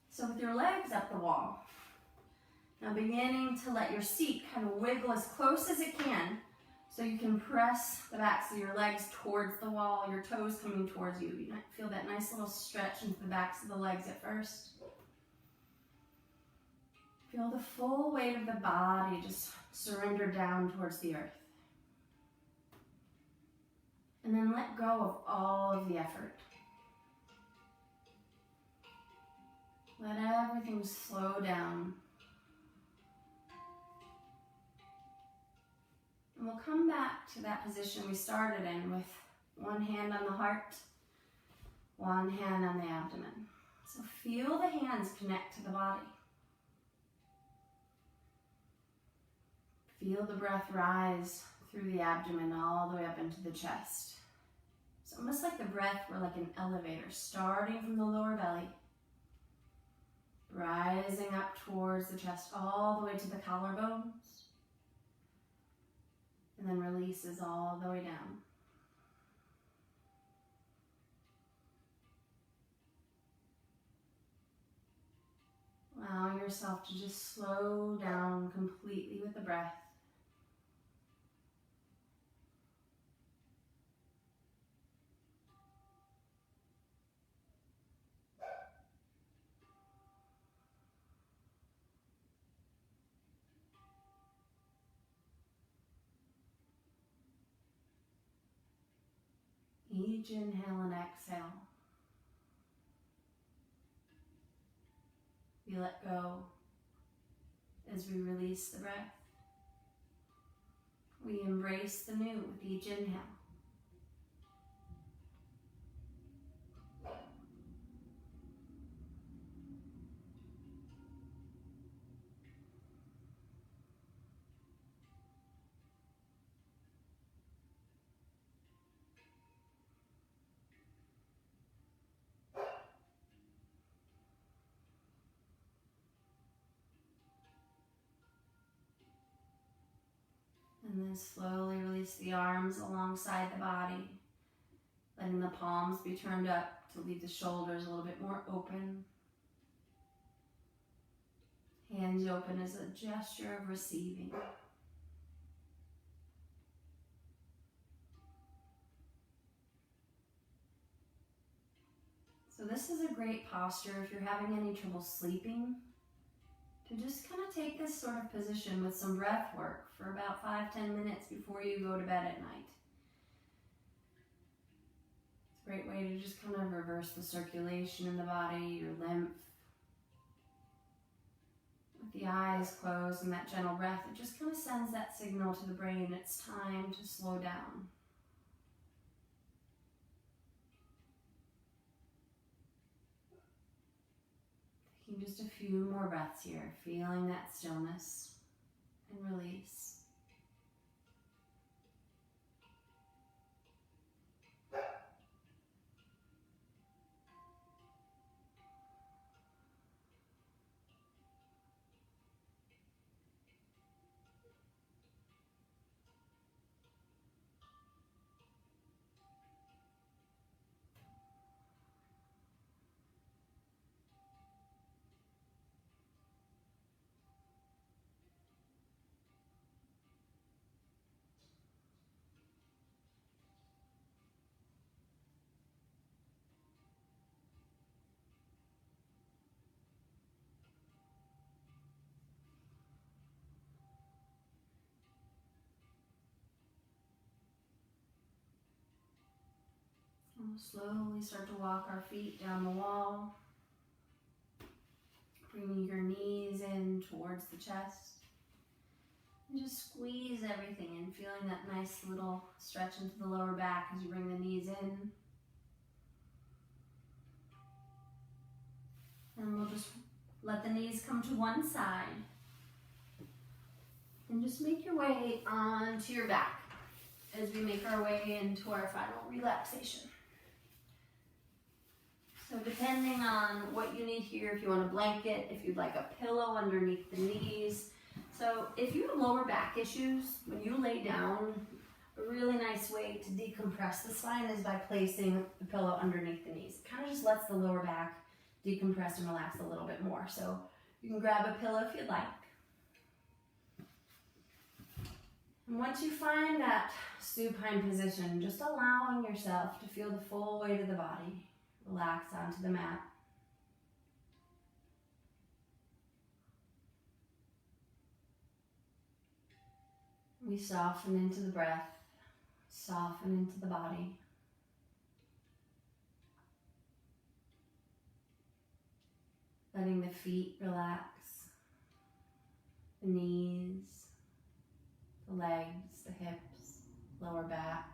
So with your legs up the wall, now beginning to let your seat kind of wiggle as close as it can so you can press the backs of your legs towards the wall, your toes coming towards you. You might feel that nice little stretch into the backs of the legs at first. Feel the full weight of the body just surrender down towards the earth. And then let go of all of the effort. Let everything slow down. And we'll come back to that position we started in with one hand on the heart, one hand on the abdomen. So feel the hands connect to the body. Feel the breath rise through the abdomen all the way up into the chest. It's almost like the breath were like an elevator, starting from the lower belly, rising up towards the chest all the way to the collarbones, and then releases all the way down. Allowing yourself to just slow down completely with the breath. Each inhale and exhale, we let go as we release the breath. We embrace the new with each inhale. And then slowly release the arms alongside the body, letting the palms be turned up to leave the shoulders a little bit more open. Hands open as a gesture of receiving. So this is a great posture if you're having any trouble sleeping, to just kind of take this sort of position with some breath work for about 5-10 minutes before you go to bed at night. It's a great way to just kind of reverse the circulation in the body, your lymph. With the eyes closed and that gentle breath, it just kind of sends that signal to the brain it's time to slow down. Taking just a few more breaths here, feeling that stillness and release. slowly start to walk our feet down the wall. Bringing your knees in towards the chest. And just squeeze everything in, feeling that nice little stretch into the lower back as you bring the knees in. And we'll just let the knees come to one side. And just make your way onto your back as we make our way into our final relaxation. So depending on what you need here, if you want a blanket, if you'd like a pillow underneath the knees. So if you have lower back issues, when you lay down, a really nice way to decompress the spine is by placing the pillow underneath the knees. It kind of just lets the lower back decompress and relax a little bit more. So you can grab a pillow if you'd like. And once you find that supine position, just allowing yourself to feel the full weight of the body. Relax onto the mat. We soften into the breath, soften into the body. Letting the feet relax, the knees, the legs, the hips, lower back.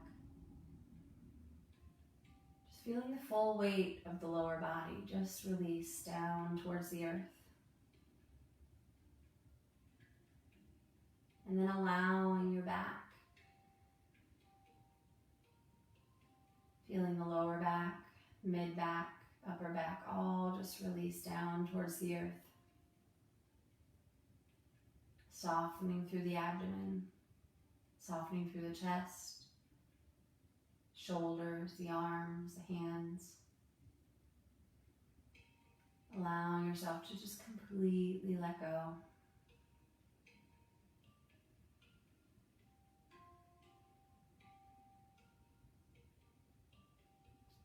Just feeling the full weight of the lower body just release down towards the earth. And then allowing your back. Feeling the lower back, mid back, upper back, all just release down towards the earth. Softening through the abdomen, softening through the chest, shoulders, the arms, the hands. Allowing yourself to just completely let go.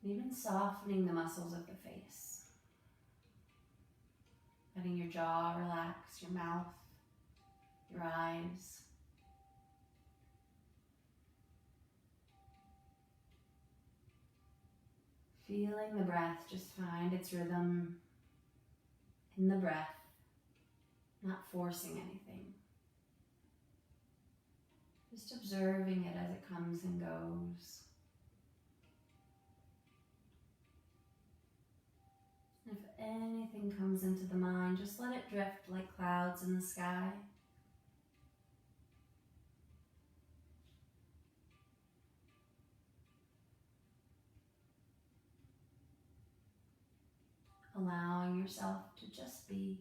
And even softening the muscles of the face. Letting your jaw relax, your mouth, your eyes. Feeling the breath just find its rhythm in the breath, not forcing anything. Just observing it as it comes and goes. If anything comes into the mind, just let it drift like clouds in the sky. Allowing yourself to just be.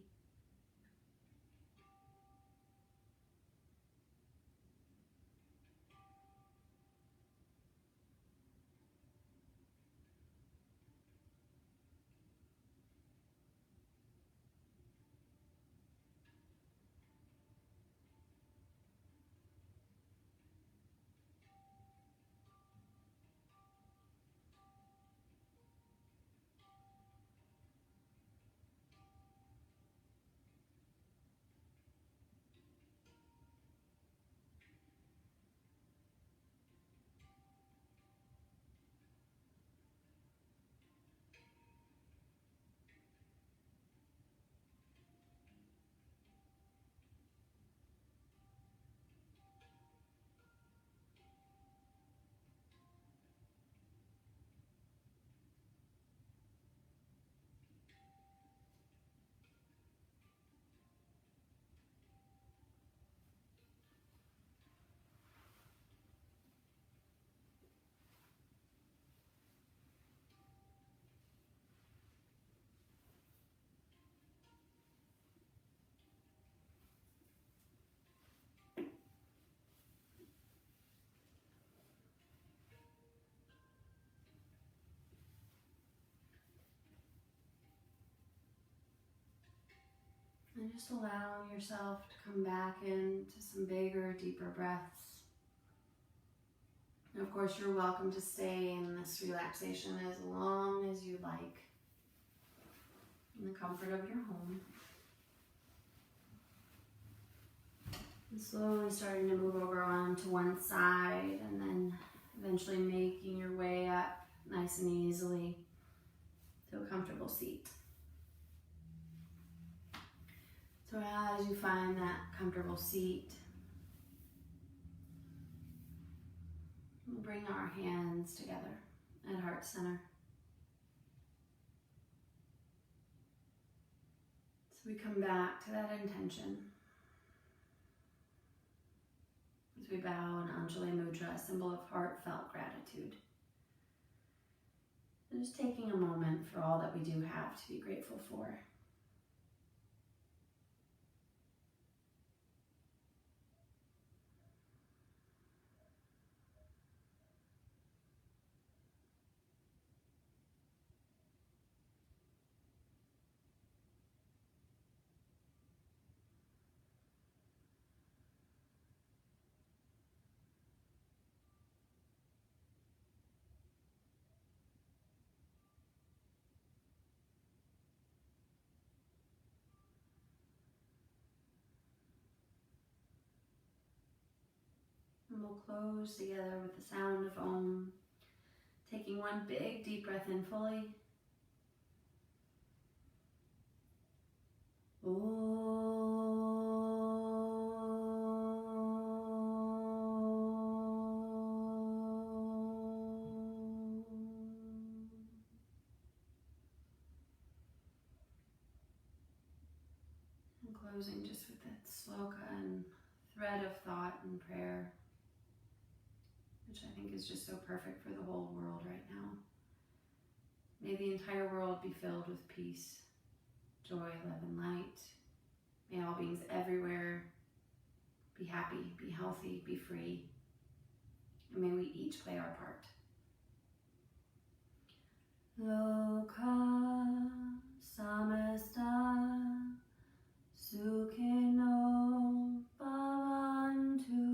And just allowing yourself to come back into some bigger, deeper breaths. And of course, you're welcome to stay in this relaxation as long as you like, in the comfort of your home. And slowly starting to move over onto one side and then eventually making your way up nice and easily to a comfortable seat. So as you find that comfortable seat, we'll bring our hands together at heart center. So we come back to that intention. As we bow in Anjali Mudra, a symbol of heartfelt gratitude. And just taking a moment for all that we do have to be grateful for. And we'll close together with the sound of Om. Taking one big deep breath in fully. And closing just with that sloka and thread of thought and prayer, which I think is just so perfect for the whole world right now. May the entire world be filled with peace, joy, love, and light. May all beings everywhere be happy, be healthy, be free. And may we each play our part. Loka samasta sukhino bhavantu.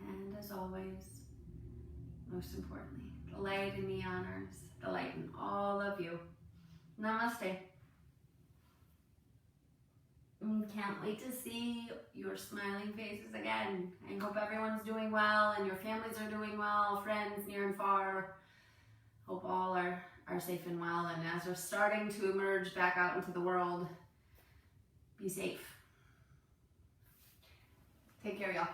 And as always, most importantly, the light in the honors, the light in all of you. Namaste. Can't wait to see your smiling faces again. I hope everyone's doing well and your families are doing well, friends near and far. Hope all are safe and well. And as we're starting to emerge back out into the world, be safe. Take care, y'all.